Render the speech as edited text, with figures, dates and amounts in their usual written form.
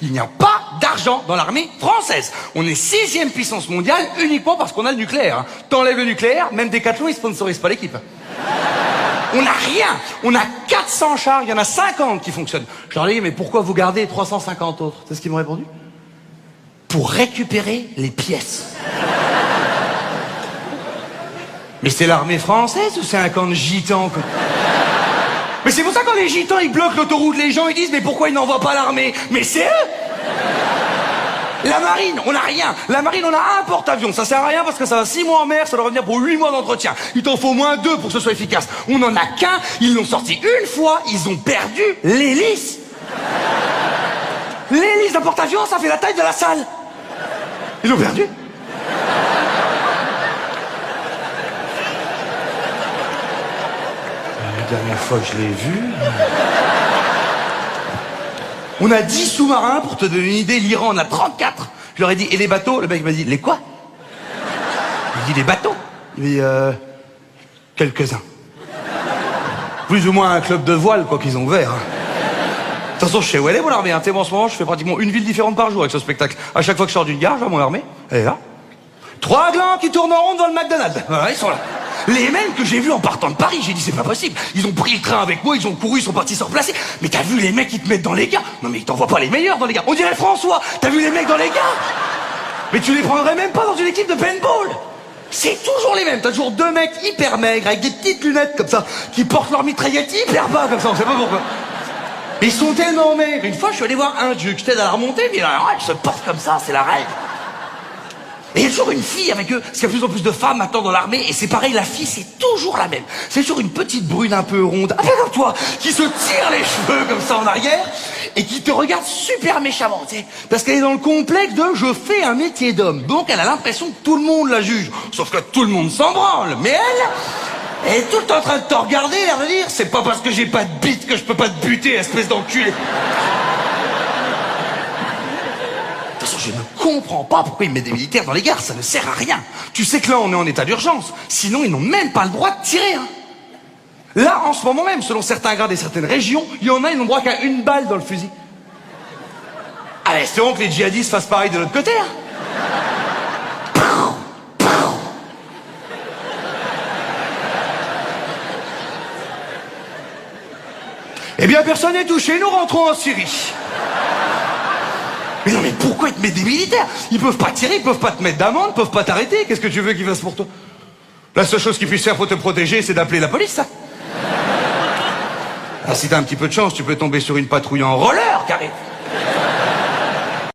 Il n'y a pas d'argent dans l'armée française. On est 6e puissance mondiale uniquement parce qu'on a le nucléaire. Hein. T'enlèves le nucléaire, même Decathlon, ils sponsorisent pas l'équipe. On n'a rien. On a 400 chars, il y en a 50 qui fonctionnent. Je leur ai dit, mais pourquoi vous gardez 350 autres? C'est ce qu'ils m'ont répondu. Pour récupérer les pièces. Mais c'est l'armée française ou c'est un camp de gitans, quoi? Mais c'est pour ça quand les gitans ils bloquent l'autoroute, les gens ils disent mais pourquoi ils n'envoient pas l'armée? Mais c'est eux. La marine, on n'a rien. La marine, on a un porte-avions. Ça sert à rien parce que ça va 6 mois en mer, ça doit revenir pour 8 mois d'entretien. Il t'en faut au moins 2 pour que ce soit efficace. On en a qu'un, ils l'ont sorti une fois, ils ont perdu l'hélice. L'hélice d'un porte-avions, ça fait la taille de la salle. Ils l'ont perdu. La dernière fois que je l'ai vu... On a 10 sous-marins, pour te donner une idée, l'Iran en a 34. Je leur ai dit, et les bateaux? Le mec m'a dit, les quoi? Il dit, les bateaux? Il m'a dit, quelques-uns. Plus ou moins un club de voile, quoi qu'ils ont ouvert. De toute façon, je sais où elle est, mon armée. Hein. En ce moment, je fais pratiquement une ville différente par jour avec ce spectacle. À chaque fois que je sors d'une gare, je vois mon armée. Elle est là. 3 glands qui tournent en rond devant le McDonald's. Voilà, ils sont là. Les mêmes que j'ai vus en partant de Paris, j'ai dit c'est pas possible. Ils ont pris le train avec moi, ils ont couru, ils sont partis se replacer. Mais t'as vu les mecs qui te mettent dans les gars? Non mais ils t'envoient pas les meilleurs dans les gars. On dirait François, t'as vu les mecs dans les gars? Mais tu les prendrais même pas dans une équipe de paintball. C'est toujours les mêmes. T'as toujours 2 mecs hyper maigres avec des petites lunettes comme ça, qui portent leur mitraillette hyper bas comme ça, on sait pas pourquoi. Ils sont tellement maigres. Une fois je suis allé voir un duc, je t'aide à la remonter, mais alors, elle se porte comme ça, c'est la règle. Et il y a toujours une fille avec eux, parce qu'il y a de plus en plus de femmes maintenant dans l'armée, et c'est pareil, la fille c'est toujours la même. C'est toujours une petite brune un peu ronde, un peu comme toi, qui se tire les cheveux comme ça en arrière, et qui te regarde super méchamment, tu sais. Parce qu'elle est dans le complexe de « je fais un métier d'homme ». Donc elle a l'impression que tout le monde la juge. Sauf que tout le monde s'en branle. Mais elle est tout le temps en train de te regarder, l'air de dire « c'est pas parce que j'ai pas de bite que je peux pas te buter, espèce d'enculé ». De toute façon, je ne comprends pas pourquoi ils mettent des militaires dans les gares, ça ne sert à rien. Tu sais que là, on est en état d'urgence, sinon ils n'ont même pas le droit de tirer. Hein. Là, en ce moment même, selon certains grades et certaines régions, il y en a, ils n'ont droit qu'à 1 balle dans le fusil. Allez, espérons que les djihadistes fassent pareil de l'autre côté. Hein. Eh bien, personne n'est touché, nous rentrons en Syrie. Mais non, mais pourquoi ils te mettent des militaires? Ils peuvent pas tirer, ils peuvent pas te mettre d'amende, ils peuvent pas t'arrêter. Qu'est-ce que tu veux qu'ils fassent pour toi? La seule chose qu'ils puissent faire pour te protéger, c'est d'appeler la police, ça. Ah, si t'as un petit peu de chance, tu peux tomber sur une patrouille en roller, carré.